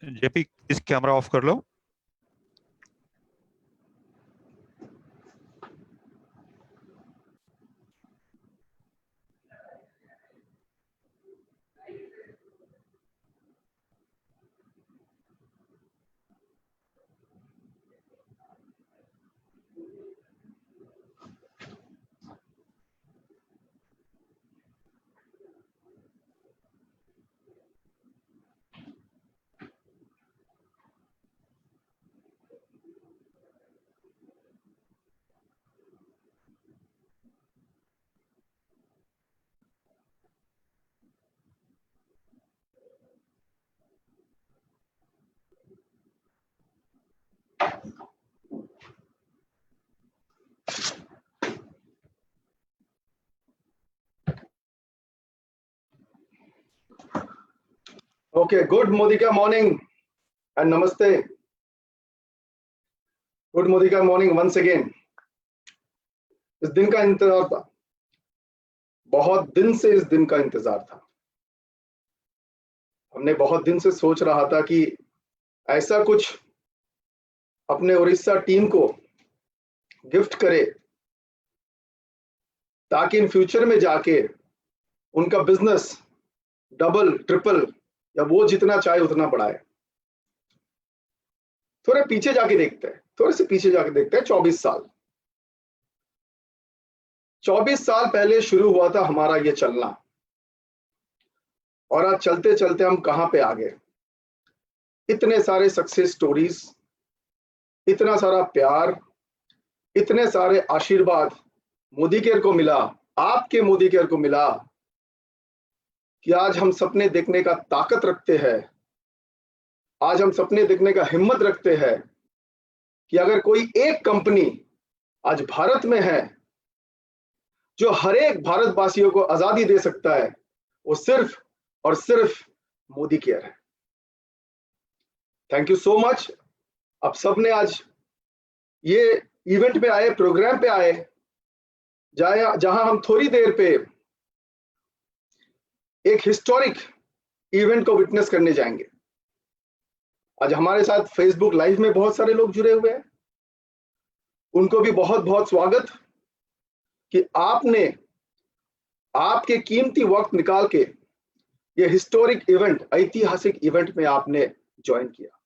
JP इस camera off कर लो। Okay, good Modika morning and namaste. Good Modika morning once again. इस दिन का इंतजार था, बहुत दिन से इस दिन का इंतजार था। हमने बहुत दिन से सोच रहा था कि ऐसा कुछ अपने उड़ीसा टीम को गिफ्ट करे ताकि इन फ्यूचर में जाके उनका बिजनेस डबल ट्रिपल या वो जितना चाहे उतना बढ़ाए। थोड़े पीछे जाके देखते हैं, थोड़े से पीछे जाके देखते हैं। 24 साल पहले शुरू हुआ था हमारा ये चलना, और आज चलते चलते हम कहां पे आ गए। इतने सारे सक्सेस स्टोरीज, इतना सारा प्यार, इतने सारे आशीर्वाद मोदी केयर को मिला, आपके मोदी केयर को मिला कि आज हम सपने देखने का ताकत रखते हैं। आज हम सपने देखने का हिम्मत रखते हैं कि अगर कोई एक कंपनी आज भारत में है जो हर एक भारतवासियों को आजादी दे सकता है, वो सिर्फ और सिर्फ मोदी केयर है। Thank you so much. अब सबने आज ये इवेंट पे आए, प्रोग्राम पे आए, जहां हम थोड़ी देर पे एक हिस्टोरिक इवेंट को विटनेस करने जाएंगे। आज हमारे साथ फेसबुक लाइव में बहुत सारे लोग जुड़े हुए हैं, उनको भी बहुत बहुत स्वागत कि आपने आपके कीमती वक्त निकाल के ये हिस्टोरिक इवेंट, ऐतिहासिक इवेंट में आपने ज्वाइन किया।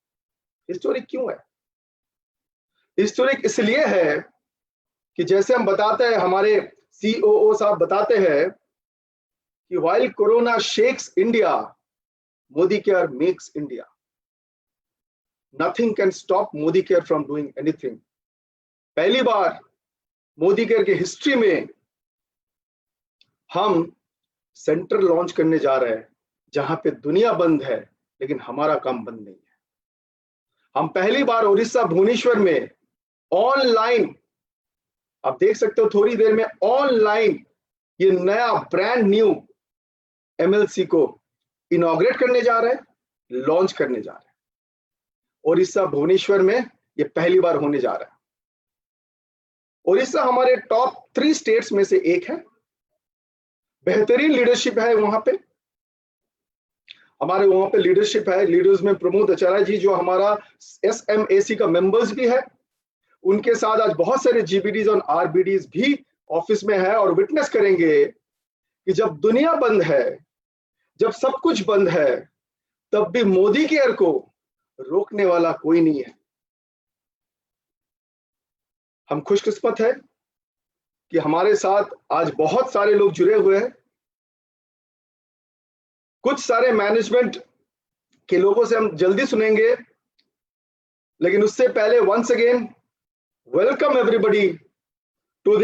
हिस्टोरिक क्यों है? हिस्टोरिक इसलिए है कि जैसे हम बताते हैं, हमारे COO साहब बताते हैं कि while corona shakes India, Modi care makes India. Nothing can stop Modi care from doing anything. पहली बार मोदी केयर के हिस्ट्री में हम सेंटर लॉन्च करने जा रहे हैं जहां पे दुनिया बंद है लेकिन हमारा काम बंद नहीं है। हम पहली बार उड़ीसा भुवनेश्वर में ऑनलाइन, आप देख सकते हो थोड़ी देर में, ऑनलाइन ये नया ब्रांड न्यू MLC को इनॉग्रेट करने जा रहे हैं, लॉन्च करने जा रहे हैं। उड़ीसा भुवनेश्वर में ये पहली बार होने जा रहा है। उड़ीसा हमारे टॉप 3 स्टेट्स में से एक है। बेहतरीन लीडरशिप है वहां पे, हमारे वहां पे लीडरशिप है। लीडर्स में प्रमोद आचार्य जी जो हमारा SMAC का मेंबर्स भी है, उनके साथ आज बहुत सारे GBDs और RBDs भी ऑफिस में है और विटनेस करेंगे कि जब दुनिया बंद है, जब सब कुछ बंद है, तब भी मोदी केयर को रोकने वाला कोई नहीं है। हम खुशकिस्मत है कि हमारे साथ आज बहुत सारे लोग जुड़े हुए हैं। कुछ सारे मैनेजमेंट के लोगों से हम जल्दी सुनेंगे, लेकिन उससे पहले once again welcome everybody to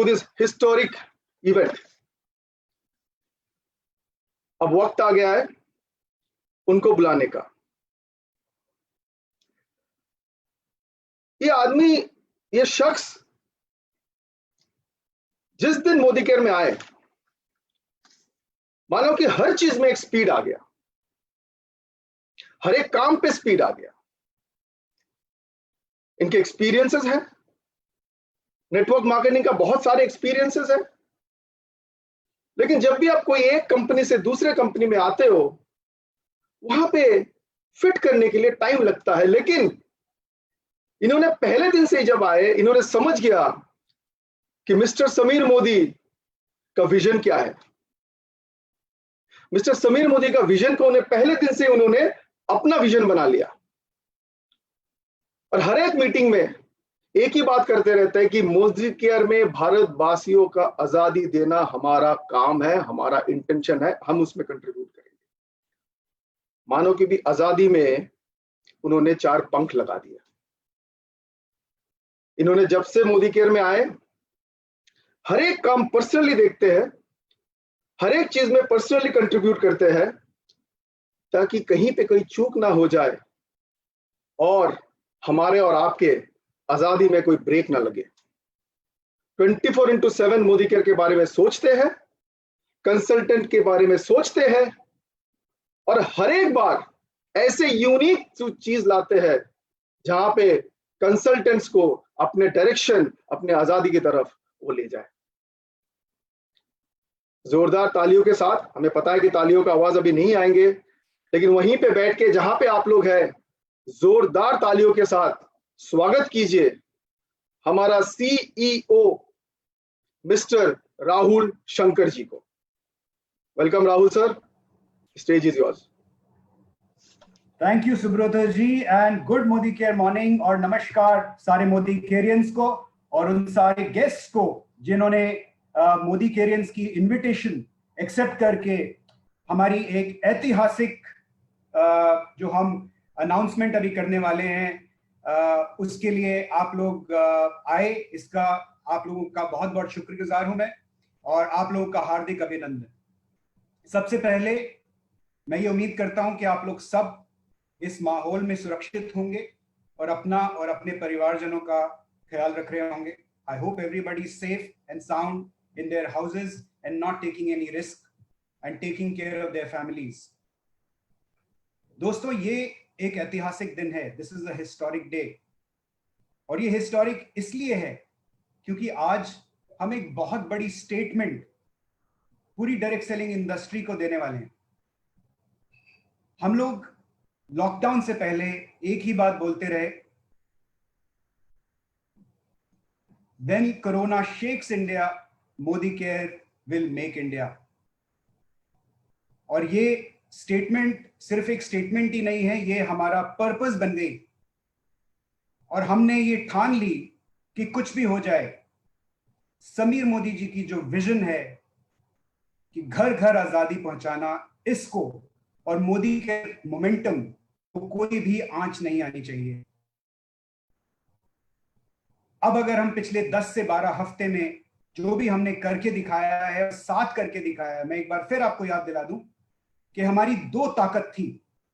this historic event. अब वक्त आ गया है उनको बुलाने का। ये आदमी, ये शख्स जिस दिन मोदी केयर में आए, मानो कि हर चीज में एक स्पीड आ गया, हर एक काम पे स्पीड आ गया। इनके एक्सपीरियंसेस हैं, नेटवर्क मार्केटिंग का बहुत सारे एक्सपीरियंसेस हैं, लेकिन जब भी आप कोई एक कंपनी से दूसरे कंपनी में आते हो, वहां पे फिट करने के लिए टाइम लगता है, लेकिन इन्होंने पहले दिन से जब आए, इन्होंने समझ गया कि मिस्टर समीर मोदी का विजन क्या है। मिस्टर समीर मोदी का विजन को उन्हें पहले दिन से उन्होंने अपना विजन बना लिया, और हर एक मीटिंग में एक ही बात करते रहते हैं कि मोदी केयर में भारतवासियों का आजादी देना हमारा काम है, हमारा इंटेंशन है, हम उसमें कंट्रीब्यूट करेंगे। मानो कि भी आजादी में उन्होंने 4 पंख लगा दिया। इन्होंने जब से मोदी केयर में आए, हर एक काम पर्सनली देखते हैं, हर एक चीज में पर्सनली कंट्रीब्यूट करते हैं, ताकि कहीं पे कोई चूक ना हो जाए और हमारे और आपके आजादी में कोई ब्रेक ना लगे। 24/7 मोदी केयर के बारे में सोचते हैं, कंसल्टेंट के बारे में सोचते हैं, और हर एक बार ऐसे यूनिक चीज लाते हैं जहां पे कंसल्टेंट्स को अपने डायरेक्शन, अपने आजादी की तरफ वो ले जाए। जोरदार तालियों के साथ, हमें पता है कि तालियों का आवाज अभी नहीं आएंगे, लेकिन वहीं पे बैठ के जहां पे आप लोग हैं, जोरदार तालियों के साथ स्वागत कीजिए हमारा सीईओ मिस्टर राहुल शंकर जी को। Welcome Rahul sir, stage is yours. Thank you Subrata ji, and good Modi Care morning, और नमस्कार सारे मोदी केरियंस को और उन सारे गेस्ट्स को जिन्होंने मोदी केरियंस की इनविटेशन एक्सेप्ट करके हमारी एक ऐतिहासिक जो हम अनाउंसमेंट अभी करने वाले हैं उसके लिए आप लोग आए। इसका आप लोगों का बहुत बहुत शुक्रगुजार हूं मैं, और आप लोगों का हार्दिक अभिनंदन। सबसे पहले मैं ये उम्मीद करता हूं कि आप लोग सब इस माहौल में सुरक्षित होंगे और अपना और अपने परिवारजनों का ख्याल रख रहे होंगे। I hope everybody is safe and sound in their houses and not taking any risk and taking care of their families. दोस्तों, ये एक ऐतिहासिक दिन है। This is a historic day, और ये हिस्टोरिक इसलिए है क्योंकि आज हम एक बहुत बड़ी स्टेटमेंट पूरी डायरेक्ट सेलिंग इंडस्ट्री को देने वाले हैं। हम लोग लॉकडाउन से पहले एक ही बात बोलते रहे, when corona shakes India, Modi care will make India. और ये स्टेटमेंट सिर्फ एक स्टेटमेंट ही नहीं है, ये हमारा पर्पस बन गई, और हमने ये ठान ली कि कुछ भी हो जाए, समीर मोदी जी की जो विजन है कि घर घर आजादी पहुंचाना, इसको और मोदी के मोमेंटम को कोई भी आंच नहीं आनी चाहिए। अब अगर हम पिछले 10 से 12 हफ्ते में जो भी हमने करके दिखाया है, साथ करके दिखाया है, मैं एक बार फिर आपको याद दिला दूं कि हमारी 2 ताकत थी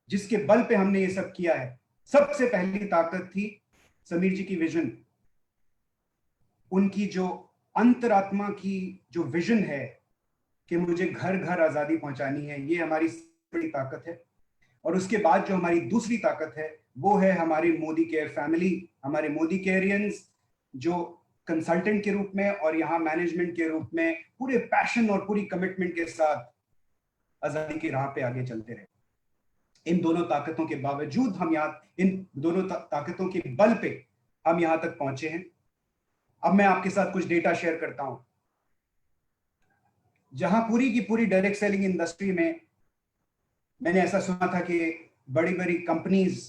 जिसके बल पे हमने ये सब किया है। सबसे पहली ताकत थी समीर जी की विजन, उनकी जो अंतरात्मा की जो विजन है कि मुझे घर घर आजादी पहुंचानी है, ये हमारी बड़ी ताकत है। और उसके बाद जो हमारी दूसरी ताकत है वो है हमारी मोदी केयर फैमिली, हमारे मोदी केयरियंस जो कंसल्टेंट के रूप में और यहाँ मैनेजमेंट के रूप में पूरे पैशन और पूरी कमिटमेंट के साथ आजादी की राह पे आगे चलते रहे। इन दोनों ताकतों के बावजूद हम यहाँ, इन दोनों ताकतों के बल पे हम यहाँ तक पहुंचे हैं। अब मैं आपके साथ कुछ डेटा शेयर करता हूं। जहां पूरी की पूरी डायरेक्ट सेलिंग इंडस्ट्री में मैंने ऐसा सुना था कि बड़ी बड़ी कंपनीज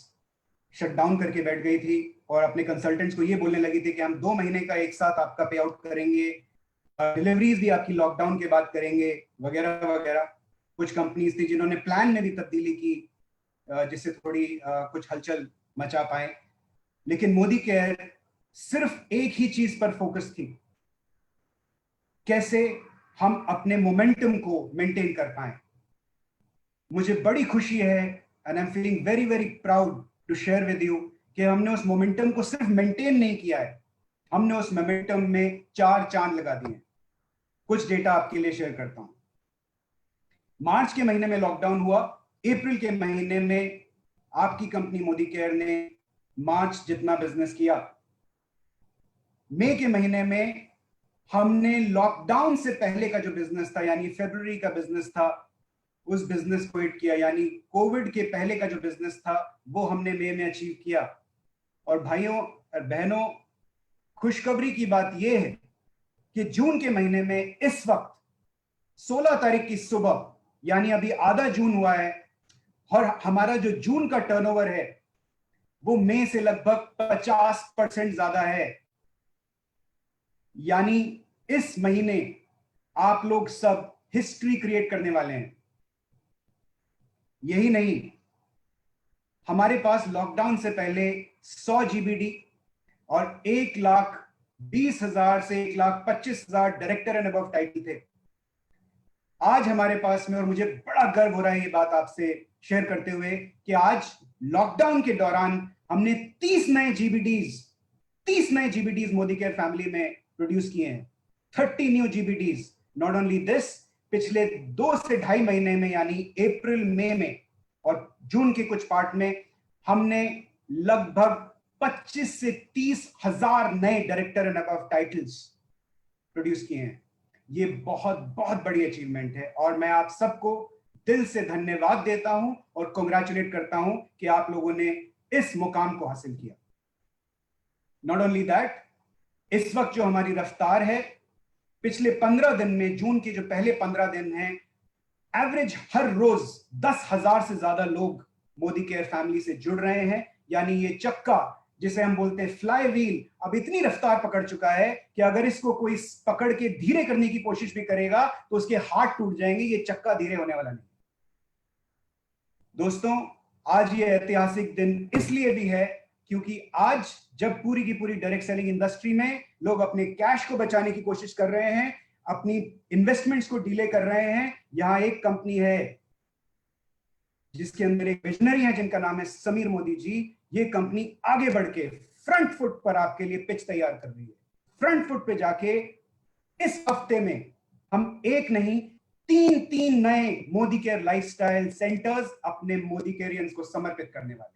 शटडाउन करके बैठ गई थी और अपने कंसल्टेंट्स को ये बोलने लगी थी कि हम 2 महीने का एक साथ आपका पे आउट करेंगे, डिलीवरीज भी आपकी लॉकडाउन के बाद करेंगे, वगैरह वगैरह। कुछ कंपनीज थी जिन्होंने प्लान में भी तब्दीली की जिससे थोड़ी कुछ हलचल मचा पाए। लेकिन मोदी केयर सिर्फ एक ही चीज पर फोकस थी, कैसे हम अपने मोमेंटम को मेंटेन कर पाए। मुझे बड़ी खुशी है and I am feeling very very proud to share with you कि हमने उस मोमेंटम को सिर्फ मेंटेन नहीं किया है, हमने उस मोमेंटम में 4 चांद लगा दिए। कुछ डेटा आपके लिए शेयर करता हूं। मार्च के महीने में लॉकडाउन हुआ, अप्रैल के महीने में आपकी कंपनी मोदी केयर ने मार्च जितना बिजनेस किया। मई के महीने में हमने लॉकडाउन से पहले का जो बिजनेस था, यानी फरवरी का बिजनेस था, उस बिजनेस को हिट किया, यानी कोविड के पहले का जो बिजनेस था वो हमने मई में अचीव किया। और भाइयों और बहनों, खुशखबरी की बात यह है कि जून के महीने में इस वक्त 16 तारीख की सुबह, यानी अभी आधा जून हुआ है, और हमारा जो जून का टर्नओवर है वो मई से लगभग 50% ज्यादा है। यानी इस महीने आप लोग सब हिस्ट्री क्रिएट करने वाले हैं। यही नहीं, हमारे पास लॉकडाउन से पहले 100 GBD और 1,20,000 से 1,25,000 डायरेक्टर एंड अबव टाइटल थे। आज हमारे पास में, और मुझे बड़ा गर्व हो रहा है ये बात आपसे शेयर करते हुए, कि आज लॉकडाउन के दौरान हमने 30 नए GBDs मोदी केयर फैमिली में प्रोड्यूस किए हैं। 30 new GBDs। Not only this, पिछले 2 से 2.5 महीने में, यानी अप्रैल मई में और जून के कुछ पार्ट में, हमने लगभग 25 से 30 हजार नए director and above titles produce किए हैं। ये बहुत बहुत बड़ी अचीवमेंट है और मैं आप सबको दिल से धन्यवाद देता हूं और कांग्रेचुलेट करता हूं कि आप लोगों ने इस मुकाम को हासिल किया। नॉट ओनली दैट, इस वक्त जो हमारी रफ्तार है, पिछले 15 दिन में, जून के जो पहले 15 दिन हैं, एवरेज हर रोज 10,000 से ज्यादा लोग मोदी केयर फैमिली से जुड़ रहे हैं। यानी ये चक्का, जिसे हम बोलते हैं फ्लाई व्हील, अब इतनी रफ्तार पकड़ चुका है कि अगर इसको कोई पकड़ के धीरे करने की कोशिश भी करेगा तो उसके हाथ टूट जाएंगे। ये चक्का धीरे होने वाला नहीं। दोस्तों, आज ये ऐतिहासिक दिन इसलिए भी है क्योंकि आज जब पूरी की पूरी डायरेक्ट सेलिंग इंडस्ट्री में लोग अपने कैश को बचाने की कोशिश कर रहे हैं, अपनी इन्वेस्टमेंट्स को डिले कर रहे हैं, यहां एक कंपनी है जिसके अंदर एक विजनरी है जिनका नाम है समीर मोदी जी। ये कंपनी आगे बढ़ के फ्रंट फुट पर आपके लिए पिच तैयार कर रही है। फ्रंट फुट पे जाके इस हफ्ते में हम एक नहीं 3 नए मोदी केयर लाइफस्टाइल सेंटर्स अपने मोदी केयरियंस को समर्पित करने वाले हैं।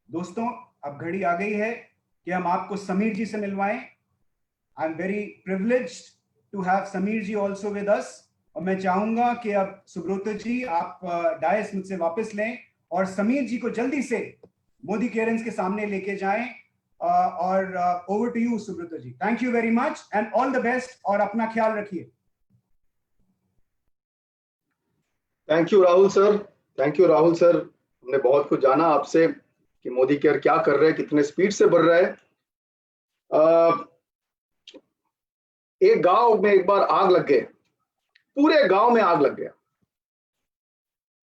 दोस्तों, अब घड़ी आ गई है कि हम आपको समीर जी से मिलवाएं। I am very privileged to have Sameer ji also with us. और मैं चाहूंगा कि अब सुब्रत जी आप डायस मुझसे वापस लें और समीर जी को जल्दी से मोदी केयरियंस के सामने लेके जाएं। और over to you Subrata ji. Thank you very much and all the best, और अपना ख्याल रखिए। Thank you Rahul sir. Thank you Rahul sir. हमने बहुत कुछ जाना आपसे कि मोदी केयर क्या कर रहे हैं, कितने स्पीड से बढ़ रहा है। एक गांव में एक बार आग लग गए, पूरे गांव में आग लग गया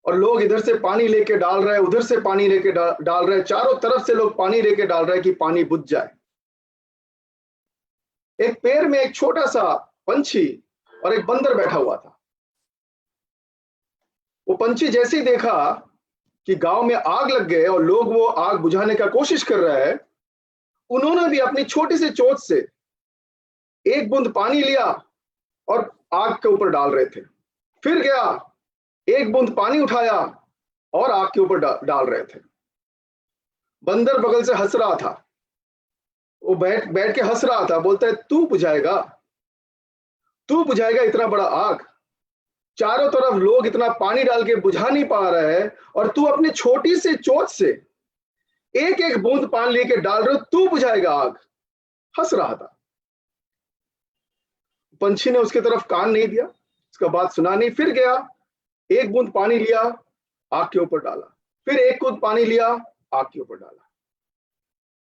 और लोग इधर से पानी लेके डाल रहे हैं, उधर से पानी लेके डाल रहे हैं, चारों तरफ से लोग पानी लेके डाल रहे हैं कि पानी बुझ जाए। एक पेड़ में एक छोटा सा पंछी और एक बंदर बैठा हुआ था। वो पंछी जैसे ही देखा कि गांव में आग लग गए और लोग वो आग बुझाने का कोशिश कर रहे हैं, उन्होंने भी अपनी छोटी सी चोंच से एक बूंद पानी लिया और आग के ऊपर डाल रहे थे। फिर गया, एक बूंद पानी उठाया और आग के ऊपर डाल रहे थे। बंदर बगल से हंस रहा था, वो बैठ के हंस रहा था, बोलता है तू बुझाएगा इतना बड़ा आग, चारों तरफ लोग इतना पानी डाल के बुझा नहीं पा रहे हैं और तू अपनी छोटी सी चोंच से एक एक बूंद पानी लेके डाल रहे हो, तू बुझाएगा आग। हंस रहा था। पंछी ने उसके तरफ कान नहीं दिया, उसका बात सुना नहीं। फिर गया, एक बूंद पानी लिया, आग के ऊपर डाला, फिर एक बूंद पानी लिया, आग के ऊपर डाला।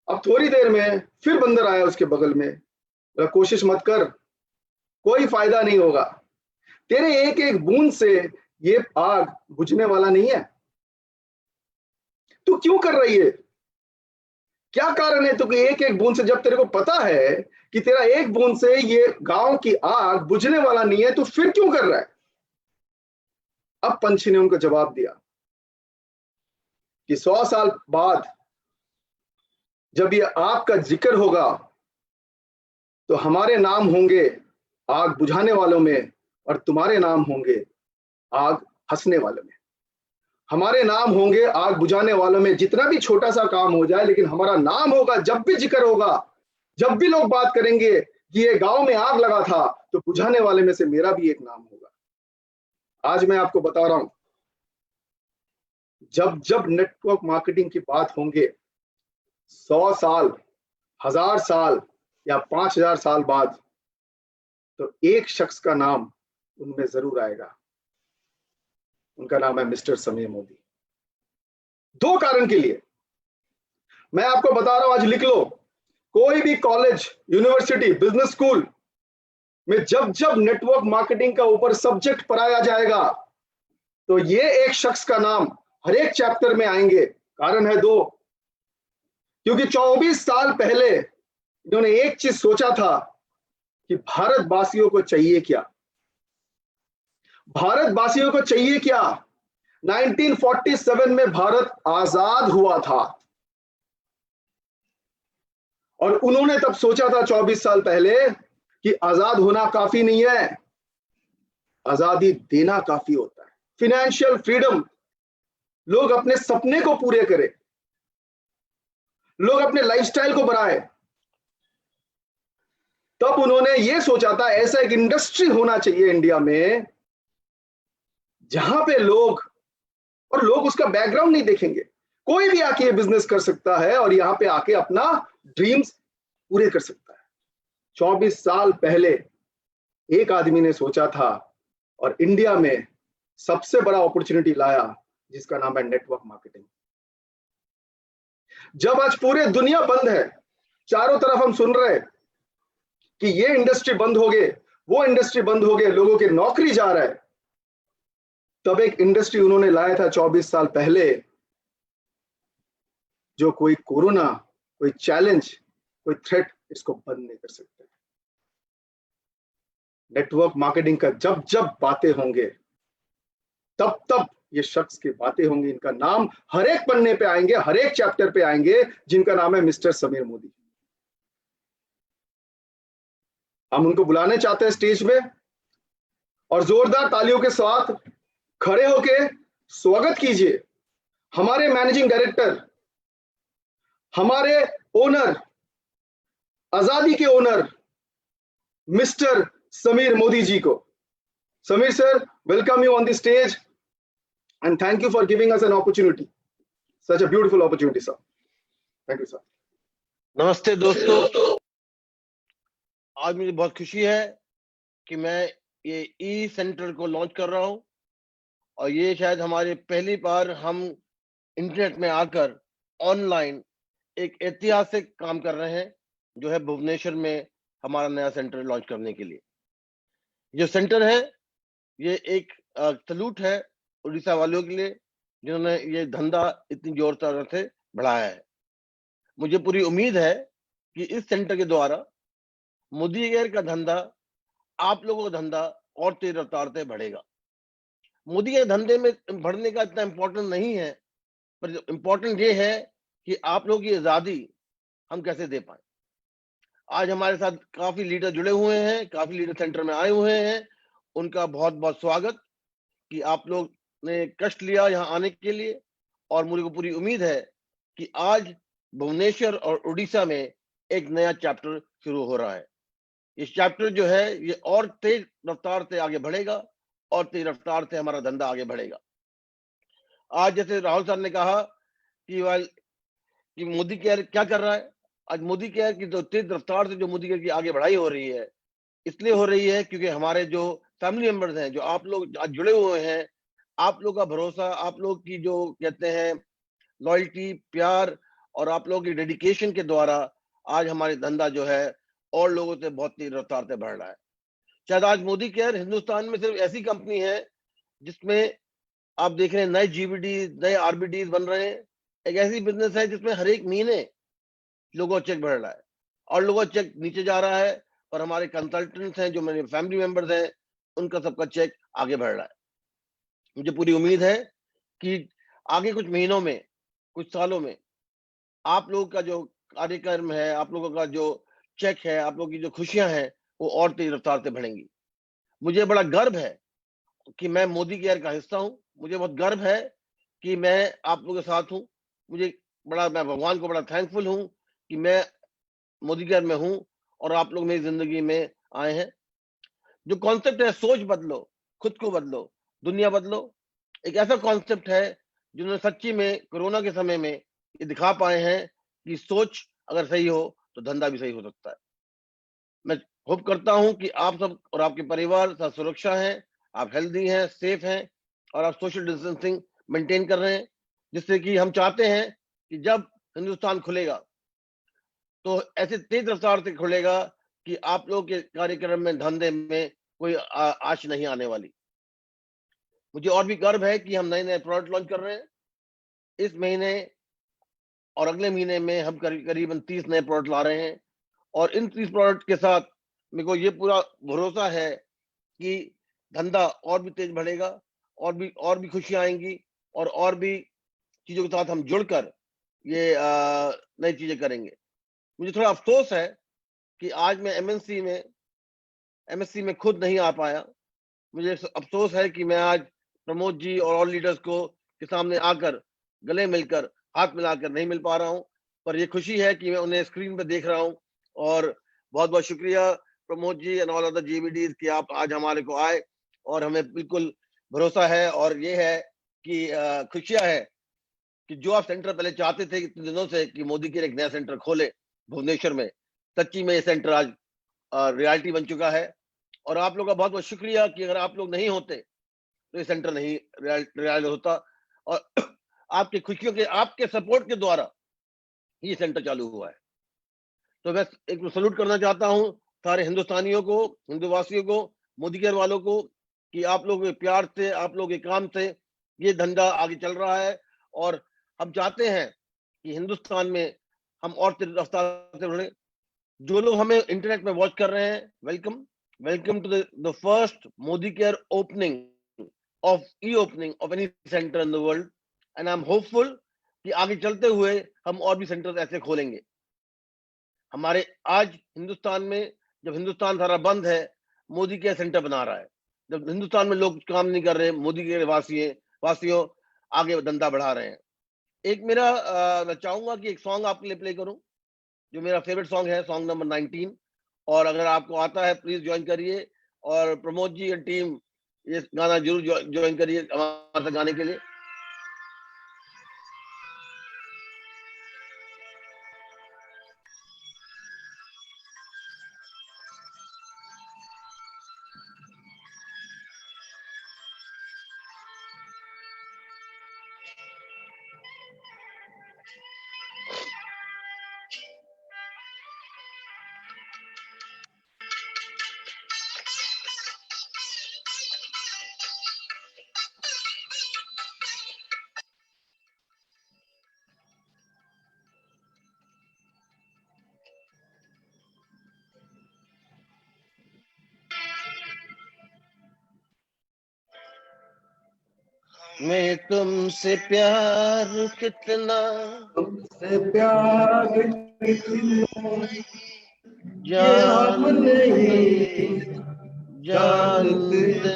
अब थोड़ी देर में फिर बंदर आया उसके बगल में, बोला कोशिश मत कर, कोई फायदा नहीं होगा, तेरे एक एक बूंद से ये आग बुझने वाला नहीं है। तू क्यों कर रही है? क्या कारण है? तो एक एक बूंद से, जब तेरे को पता है कि तेरा एक बूंद से ये गांव की आग बुझने वाला नहीं है, तो फिर क्यों कर रहा है? अब पंछी ने उनको जवाब दिया कि 100 साल बाद जब ये आग का जिक्र होगा तो हमारे नाम होंगे आग बुझाने वालों में और तुम्हारे नाम होंगे आग हंसने वालों में। हमारे नाम होंगे आग बुझाने वालों में, जितना भी छोटा सा काम हो जाए, लेकिन हमारा नाम होगा जब भी जिक्र होगा, जब भी लोग बात करेंगे कि ये गांव में आग लगा था, तो बुझाने वाले में से मेरा भी एक नाम होगा। आज मैं आपको बता रहा हूं, जब जब नेटवर्क मार्केटिंग की बात होंगे 100 साल, 1000 साल या 5000 साल बाद, तो एक शख्स का नाम उनमें जरूर आएगा। उनका नाम है मिस्टर समीर मोदी। 2 कारण के लिए मैं आपको बता रहा हूं, आज लिख लो। कोई भी कॉलेज, यूनिवर्सिटी, बिजनेस स्कूल में जब जब नेटवर्क मार्केटिंग का ऊपर सब्जेक्ट पढ़ाया जाएगा, तो ये एक शख्स का नाम हर एक चैप्टर में आएंगे। कारण है 2, क्योंकि 24 साल पहले इन्होंने एक चीज सोचा था कि भारतवासियों को चाहिए क्या, भारतवासियों को चाहिए क्या। 1947 में भारत आजाद हुआ था और उन्होंने तब सोचा था 24 साल पहले कि आजाद होना काफी नहीं है, आजादी देना काफी होता है। फाइनेंशियल फ्रीडम, लोग अपने सपने को पूरे करें, लोग अपने लाइफस्टाइल को बढ़ाएं। तब उन्होंने यह सोचा था ऐसा एक इंडस्ट्री होना चाहिए इंडिया में जहां पे लोग उसका बैकग्राउंड नहीं देखेंगे, कोई भी आके ये बिजनेस कर सकता है और यहां पे आके अपना ड्रीम्स पूरे कर सकता है। 24 साल पहले एक आदमी ने सोचा था और इंडिया में सबसे बड़ा अपॉर्चुनिटी लाया, जिसका नाम है नेटवर्क मार्केटिंग। जब आज पूरे दुनिया बंद है, चारों तरफ हम सुन रहे हैं कि ये इंडस्ट्री बंद हो गए, वो इंडस्ट्री बंद हो गए, लोगों की नौकरी जा रहा है, तब एक इंडस्ट्री उन्होंने लाया था 24 साल पहले, जो कोई कोरोना, कोई चैलेंज, कोई थ्रेट इसको बंद नहीं कर सकते। नेटवर्क मार्केटिंग का जब जब बातें होंगे, तब तब ये शख्स की बातें होंगी। इनका नाम हर एक पन्ने पे आएंगे, हर एक चैप्टर पे आएंगे, जिनका नाम है मिस्टर समीर मोदी। हम उनको बुलाने चाहते हैं स्टेज में और जोरदार तालियों के साथ खड़े होके स्वागत कीजिए हमारे मैनेजिंग डायरेक्टर, हमारे ओनर, आजादी के ओनर मिस्टर समीर मोदी जी को। Sameer sir, welcome you on the stage and thank you for giving us an opportunity, such a beautiful opportunity, sir. Thank you, sir. नमस्ते दोस्तों, आज मुझे बहुत खुशी है कि मैं ये ई सेंटर को लॉन्च कर रहा हूं और ये शायद हमारे पहली बार हम इंटरनेट में आकर ऑनलाइन एक ऐतिहासिक काम कर रहे हैं, जो है भुवनेश्वर में हमारा नया सेंटर लॉन्च करने के लिए। जो सेंटर है ये एक सलूट है उड़ीसा वालों के लिए, जिन्होंने ये धंधा इतनी जोर शोर से बढ़ाया है। मुझे पूरी उम्मीद है कि इस सेंटर के द्वारा मोदी केयर का धंधा, आप लोगों का धंधा और तेज रफ्तार से बढ़ेगा। मोदी के धंधे में बढ़ने का इतना इम्पोर्टेंट नहीं है, पर इम्पोर्टेंट ये है कि आप लोगों की आजादी हम कैसे दे पाए। आज हमारे साथ काफी लीडर जुड़े हुए हैं, काफी लीडर सेंटर में आए हुए हैं। उनका बहुत बहुत स्वागत कि आप लोग ने कष्ट लिया यहाँ आने के लिए, और मुझे को पूरी उम्मीद है कि आज भुवनेश्वर और उड़ीसा में एक नया चैप्टर शुरू हो रहा है। इस चैप्टर जो है ये और तेज रफ्तार से आगे बढ़ेगा और तेज रफ्तार से हमारा धंधा आगे बढ़ेगा। आज जैसे राहुल सर ने कहा कि मोदी केयर क्या कर रहा है, आज मोदी केयर की जो तेज रफ्तार से जो मोदी केयर की आगे बढ़ाई हो रही है, इसलिए हो रही है क्योंकि हमारे जो फैमिली मेंबर्स हैं, जो आप लोग आज जुड़े हुए हैं, आप लोग का भरोसा, आप लोग की जो कहते हैं लॉयल्टी, प्यार और आप लोगों की डेडिकेशन के द्वारा आज हमारे धंधा जो है और लोगों से बहुत तेज रफ्तार से बढ़ रहा है। शायद आज मोदी केयर हिंदुस्तान में सिर्फ ऐसी कंपनी है जिसमें आप देख रहे हैं नए जीबीडी, नए आरबीडी बन रहे हैं। एक ऐसी बिजनेस है जिसमें हर एक महीने लोगों का चेक बढ़ रहा है और लोगों का चेक नीचे जा रहा है, और हमारे कंसल्टेंट्स हैं, जो मेरे फैमिली मेंबर्स हैं, उनका सबका चेक आगे बढ़ रहा है। मुझे पूरी उम्मीद है कि आगे कुछ महीनों में, कुछ सालों में आप लोगों का जो कार्यक्रम है, आप लोगों का जो चेक है, आप लोगों की जो खुशियां हैं, वो और तेज रफ्तार से बढ़ेंगी। मुझे बड़ा गर्व है कि मैं मोदी केयर का हिस्सा हूं। मुझे बहुत गर्व है कि मैं आप लोगों के साथ हूं। मैं भगवान को बड़ा थैंकफुल हूं कि मैं मोदी केयर में हूं और आप लोग मेरी जिंदगी में आए हैं। जो कॉन्सेप्ट है, सोच बदलो, खुद को बदलो, दुनिया बदलो एक ऐसा कॉन्सेप्ट है जिन्होंने सच्ची में कोरोना के समय में ये दिखा पाए हैं कि सोच अगर सही हो तो धंधा भी सही हो सकता है। मैं होप करता हूं कि आप सब और आपके परिवार सब सुरक्षा हैं, आप हेल्दी हैं, सेफ हैं और आप सोशल डिस्टेंसिंग मेंटेन कर रहे हैं, जिससे कि हम चाहते हैं कि जब हिंदुस्तान खुलेगा तो ऐसे तेज रफ्तार से खुलेगा कि आप लोगों के कार्यक्रम में धंधे में कोई आंच नहीं आने वाली। मुझे और भी गर्व है कि हम नए नए प्रोडक्ट लॉन्च कर रहे हैं। इस महीने और अगले महीने में हम करीबन 30 नए प्रोडक्ट ला रहे हैं और इन 30 प्रोडक्ट के साथ मेरे को ये पूरा भरोसा है कि धंधा और भी तेज बढ़ेगा और भी खुशियां आएंगी और भी चीजों के साथ हम जुड़कर ये नई चीजें करेंगे। मुझे थोड़ा अफसोस है कि आज मैं एमएससी में खुद नहीं आ पाया। मुझे अफसोस है कि मैं आज प्रमोद जी और लीडर्स को के सामने आकर गले मिलकर हाथ मिलाकर नहीं मिल पा रहा हूं, पर ये खुशी है कि मैं उन्हें स्क्रीन पे देख रहा हूं और बहुत बहुत शुक्रिया Pramod ji and all other जीवीडीज कि आप आज हमारे को आए और हमें बिल्कुल भरोसा है और ये है कि खुशियां है कि जो आप सेंटर पहले चाहते थे इतने दिनों से कि मोदी केयर एक नया सेंटर खोले भुवनेश्वर में, सच्ची में ये सेंटर आज रियलिटी बन चुका है। और आप लोग का बहुत बहुत शुक्रिया कि अगर आप लोग नहीं होते तो ये सेंटर नहीं रियल होता और आपकी खुशियों के आपके सपोर्ट के द्वारा ये सेंटर चालू हुआ है। तो मैं एक सल्यूट करना चाहता हूं सारे हिंदुस्तानियों को, हिंदुवासियों को, मोदी केयर वालों को कि आप लोग के प्यार से, आप लोग के काम से ये धंधा आगे चल रहा है और हम चाहते हैं कि हिंदुस्तान में हम और तेज रफ्तार से बढ़े। जो लोग हमें इंटरनेट में वॉच कर रहे हैं, welcome to the first Modi Care opening of e-opening of any center in the world and I'm hopeful कि आगे चलते हुए हम और भी सेंटर्स ऐसे खोलेंगे। हमारे आज हिंदुस्तान में जब हिंदुस्तान सारा बंद है, मोदी केयर सेंटर बना रहा है। जब हिंदुस्तान में लोग काम नहीं कर रहे, मोदी केयर वासियों आगे धंधा बढ़ा रहे हैं। एक मेरा मैं चाहूंगा कि एक सॉन्ग आपके लिए प्ले करूं जो मेरा फेवरेट सॉन्ग है, सॉन्ग नंबर 19 और अगर आपको आता है प्लीज ज्वाइन करिए और प्रमोद जी और टीम ये गाना जरूर ज्वाइन करिए हमारे साथ गाने के लिए। मैं तुमसे प्यार कितना तुमसे प्यार ये हम नहीं जानते,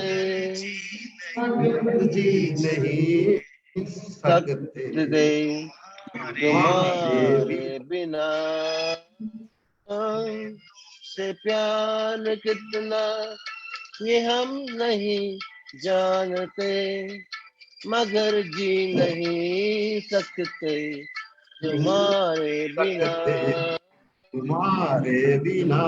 जी नहीं सकते तुम्हारे बिना से प्यार कितना ये हम नहीं जानते मगर जी नहीं सकते तुम्हारे बिना। तुम्हारे बिना।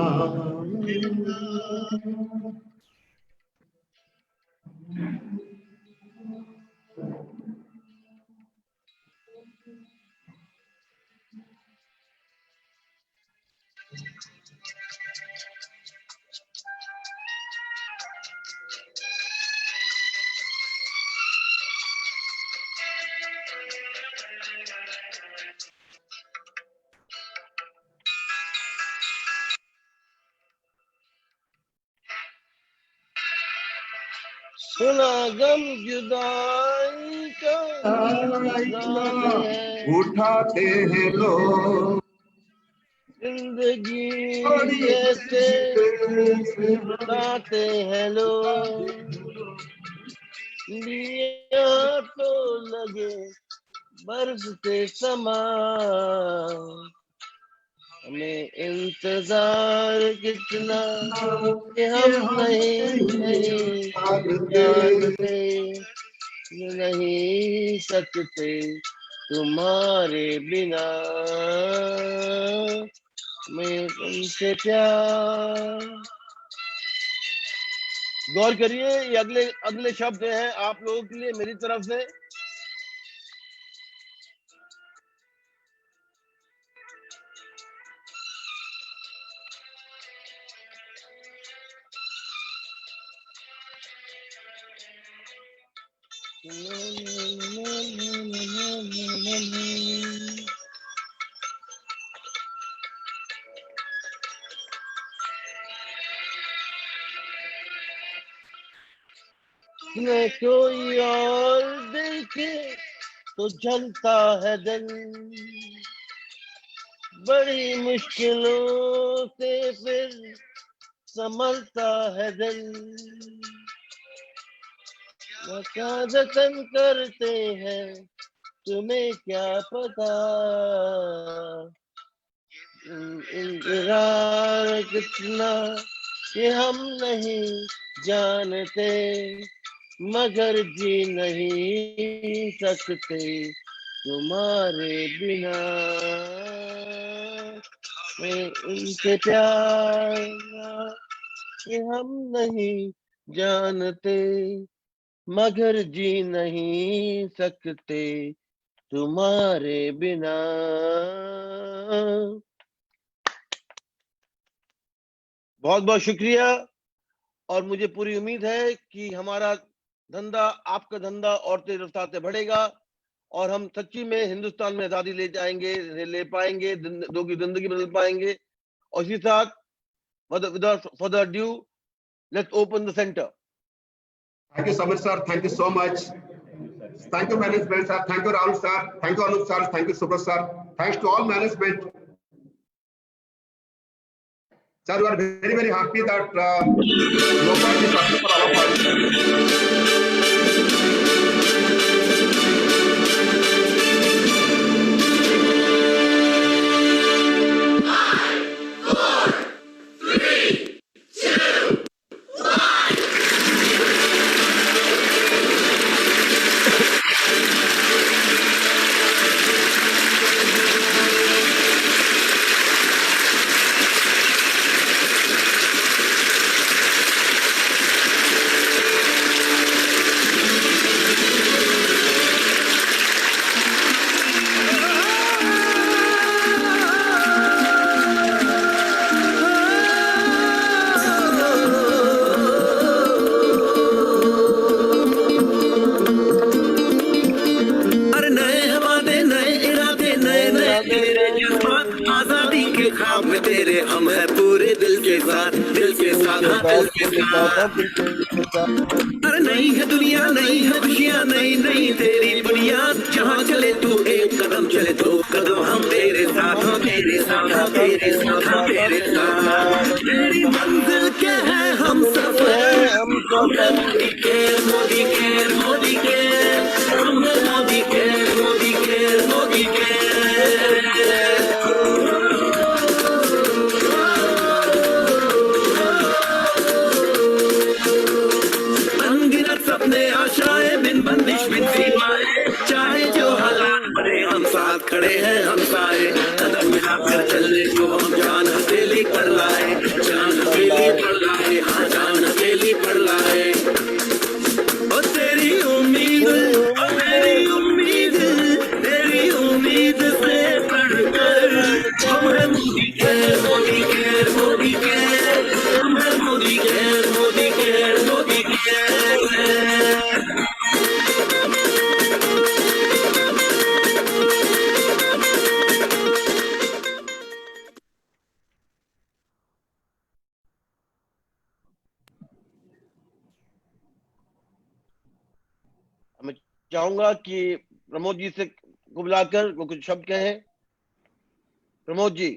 सुना गम जुदाई का उठाते हैं लोग जिंदगी कैसे बताते हैं लोग लिया तो लगे बर्फ से समा हमें इंतजार कितना कि हम नहीं जानते, नहीं सकते तुम्हारे बिना, मैं तुमसे प्यार। गौर करिए, ये अगले अगले शब्द हैं आप लोगों के लिए मेरी तरफ से। मैं कोई और देखे तो जलता है दिल, बड़ी मुश्किलों से फिर संभलता है दिल। वकादतन करते हैं तुम्हें क्या पता, इंतजार कितना कि हम नहीं जानते, मगर जी नहीं सकते तुम्हारे बिना, मैं उनसे प्यार कि हम नहीं जानते, मगर जी नहीं सकते तुम्हारे बिना। बहुत बहुत शुक्रिया। और मुझे पूरी उम्मीद है कि हमारा धंधा, आपका धंधा और तेज रफ्तार से बढ़ेगा और हम सच्ची में हिंदुस्तान में आजादी ले जाएंगे, ले पाएंगे, लोगों की जिंदगी बदल पाएंगे। और इसी साथ without further ado, let's open the center. Thank you, Samir sir. Thank you so much. Thank you, management sir. Thank you, Rahul sir. Thank you, Anup sir. Thank you, Subrat sir. Thanks to all management. Sir, we are very, very happy that Lokal is asking for our party. हम है पूरे दिल के साथ, दिल के साथ, दिल के साथ। अरे नहीं है दुनिया, नहीं है खुशियाँ, नहीं नहीं तेरी बुनियाद, जहाँ चले तू एक कदम चले दो कदम हम तेरे साथ, हम तेरे साथ, हम तेरे साथ, हम तेरे साथ। तेरी मंजिल क्या है हम सफर, हम मोदी के, मोदी के, मोदी के, हम मोदी के, मोदी के, मोदी के। चाहे जो हालात बने हम साथ खड़े हैं, हम सारे कदम मिलाकर चलने को हम जान हथेली पर लाए, जान हथेली पर लाए, हाँ जान हथेली पर लाए। और तेरी उम्मीद, और तेरी उम्मीद, तेरी उम्मीद से बढ़कर हम है मोदी के, मोदी के, मोदी के, हम है मोदी के, मोदी के, मोदी के। मैं चाहूंगा कि प्रमोद जी से को बुलाकर वो कुछ शब्द कहें। Pramod ji.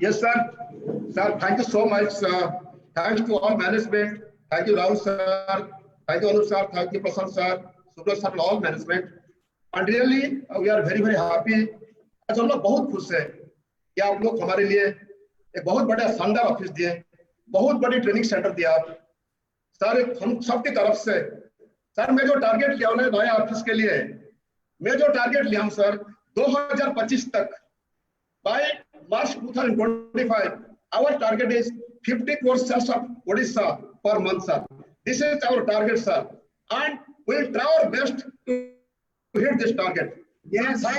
Yes, sir. Sir, thank you so much. Thanks to all management. Thank you, Rahul sir. Thank you, Anup sir. Thank you, Prasad sir, Subrat sir, all management. And really, we are very, very happy. आज हम लोग बहुत खुश हैं कि आप लोग हमारे लिए एक बहुत बड़ा शानदार ऑफिस दिए, बहुत बड़ी ट्रेनिंग सेंटर दिया आप सर, हम सबकी तरफ से। सर मैं जो टारगेट लिया उन्हें नया ऑफिस के लिए, मैं जो टारगेट लिया हूं सर 2025 तक, by March 2025 our target is 50 crore sales of Odisha per month sir. This is our target sir, and we will try our best to hit this target. Yes, sir,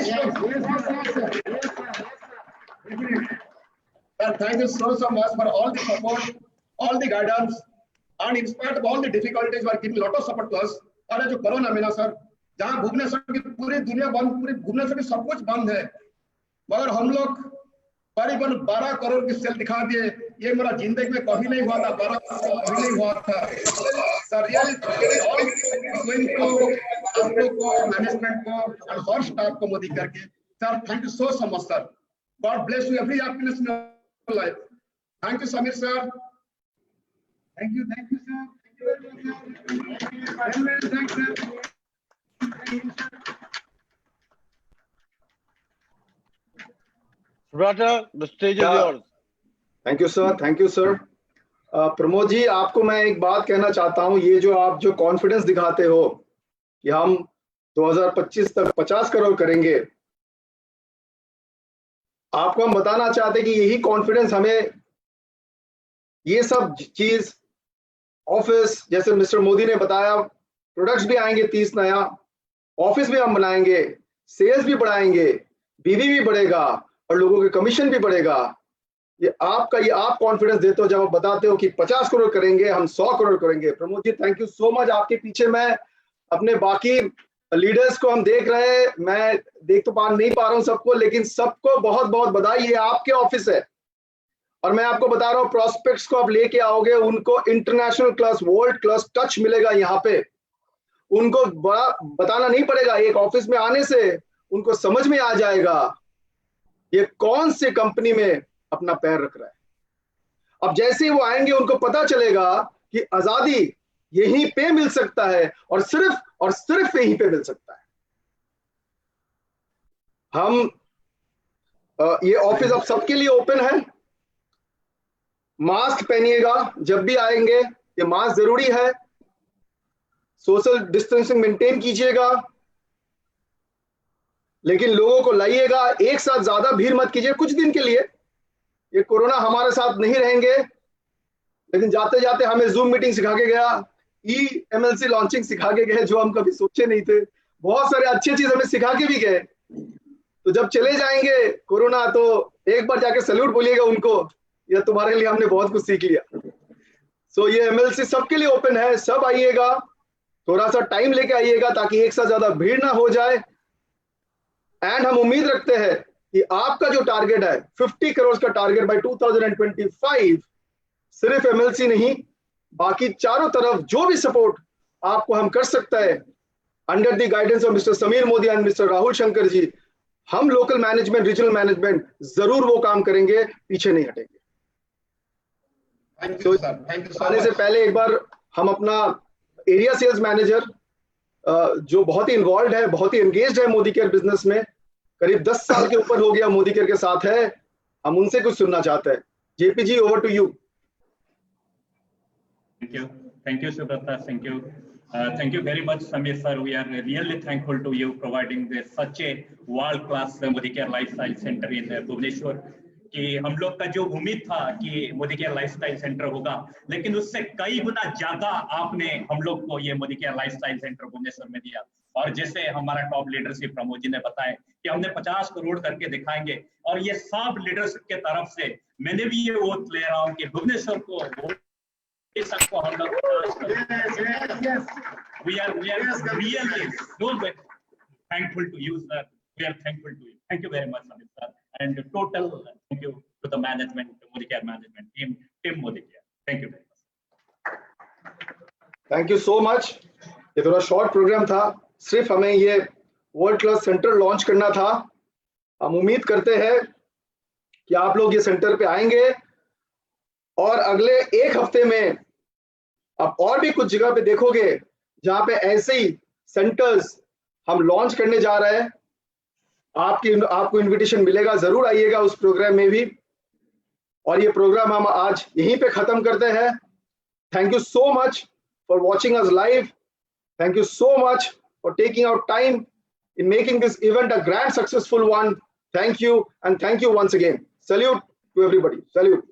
thank you so much for all the support, all the guidance, and in spite of all the difficulties, you are giving a lot of support to us. और जो corona में ना sir, जहाँ भुवनेश्वर की पूरी दुनिया बंद, पूरी भुवनेश्वर की सब कुछ बंद है, मगर हम लोग करीबन 12 करोड़ की सेल दिखा दिए। ये मेरा जिंदगी में कभी नहीं हुआ था, 12 करोड़ कभी नहीं हुआ था सर। आप लोग को, मैनेजमेंट को और हर स्टाफ को मोदी करके sir, thank you so much sir. God bless you every happiness in your life. Thank you Sameer sir. Thank you sir. Subrata, the stage is yours. Thank you sir, thank you sir. Pramod ji, आपको मैं एक बात कहना चाहता हूं, ये जो आप जो कॉन्फिडेंस दिखाते हो कि हम 2025 तक 50 करोड़ करेंगे, आपको हम बताना चाहते कि यही कॉन्फिडेंस हमें ये सब चीज, ऑफिस जैसे मिस्टर मोदी ने बताया, प्रोडक्ट्स भी आएंगे 30 नया, ऑफिस भी हम बनाएंगे, सेल्स भी बढ़ाएंगे, बीवी भी बढ़ेगा और लोगों के कमीशन भी बढ़ेगा। ये आप कॉन्फिडेंस देते हो जब आप बताते हो कि 50 करोड़ करेंगे, हम 100 करोड़ करेंगे। Pramod ji, thank you so much. आपके पीछे मैं अपने बाकी लीडर्स को हम देख रहे हैं, मैं देख तो नहीं पा रहा हूं सबको, लेकिन सबको बहुत बहुत बधाई। ये आपके ऑफिस है और मैं आपको बता रहा हूँ, प्रोस्पेक्ट्स को आप लेके आओगे, उनको international class, world class touch मिलेगा यहाँ पे। उनको बड़ा बताना नहीं पड़ेगा, एक ऑफिस में आने से उनको समझ में आ जाएगा ये कौन सी कंपनी में अपना पैर रख रहा है। अब जैसे ही वो आएंगे उनको पता चलेगा कि आजादी यहीं पे मिल सकता है और सिर्फ यहीं पे मिल सकता है। हम ये ऑफिस अब सबके लिए ओपन है। मास्क पहनिएगा जब भी आएंगे, ये मास्क जरूरी है। सोशल डिस्टेंसिंग मेंटेन कीजिएगा, लेकिन लोगों को लाइएगा, एक साथ ज्यादा भीड़ मत कीजिए कुछ दिन के लिए। ये कोरोना हमारे साथ नहीं रहेंगे, लेकिन जाते जाते हमें जूम मीटिंग सिखा के गया, MLC लॉन्चिंग सिखा के गए, जो हम कभी सोचे नहीं थे। बहुत सारे अच्छी चीज हमें सिखा के भी गए। तो जब चले जाएंगे कोरोना, तो एक बार जाके सैल्यूट बोलिएगा उनको, या तुम्हारे लिए हमने बहुत कुछ सीख लिया। सो ये MLC सबके लिए ओपन है, सब आइएगा, थोड़ा सा टाइम लेके आइएगा ताकि एक साथ ज्यादा भीड़ ना हो जाए। एंड हम उम्मीद रखते हैं कि आपका जो टारगेट है 50 करोड़ का टारगेट बाय 2025, सिर्फ MLC नहीं, बाकी चारों तरफ जो भी सपोर्ट आपको हम कर सकता है, under the guidance of mister Sameer Modi and mister Rahul Shankar ji, हम लोकल मैनेजमेंट, रीजनल मैनेजमेंट जरूर वो काम करेंगे, पीछे नहीं हटेंगे। Thank you sir, thank you. आने से पहले एक बार हम अपना एरिया सेल्स मैनेजर, जो बहुत ही इन्वॉल्व है, बहुत ही एंगेज्ड है मोदी केयर बिजनेस में, करीब 10 साल के ऊपर हो गया मोदी केयर के साथ है, हम उनसे कुछ सुनना चाहते हैं। JP ji, over to you. Thank you, Subrata. Thank you very much, Samir sir. We are really thankful to you providing such a world-class Modi Care Lifestyle Center in Bhubaneswar. कि हम लोग का जो उम्मीद था कि मोदी केयर लाइफस्टाइल सेंटर होगा, लेकिन उससे कई गुना ज्यादा आपने हम लोग को ये मोदी केयर लाइफस्टाइल सेंटर भुवनेश्वर में दिया। और जैसे हमारा टॉप लीडरशिप प्रमोद जी ने बताया कि हमने 50 करोड़ करके दिखाएंगे, और ये सब लीडरशिप के तरफ से मैं भी ये वोट ले रहा हूँ कि भुवनेश्वर को सबको हम लोग we are really so thankful to you, sir. We are thankful to you. Thank you very much, Amit sir. And total thank you to the management, Modi Care management team Modi Care. Thank you very much. Thank you so much. ये थोड़ा short programme था, सिर्फ हमें ये world class centre launch करना था। हम उम्मीद करते हैं कि आप लोग ये सेंटर पे आएंगे और अगले एक हफ्ते में आप और भी कुछ जगह पे देखोगे जहां पे ऐसे ही सेंटर्स हम लॉन्च करने जा रहे हैं। आपको इनविटेशन मिलेगा, जरूर आइएगा उस प्रोग्राम में भी। और ये प्रोग्राम हम आज यहीं पे खत्म करते हैं। Thank you so much for watching us live. Thank you so much for taking out time in making this event a grand successful one. Thank you, and thank you once again. Salute to everybody. Salute.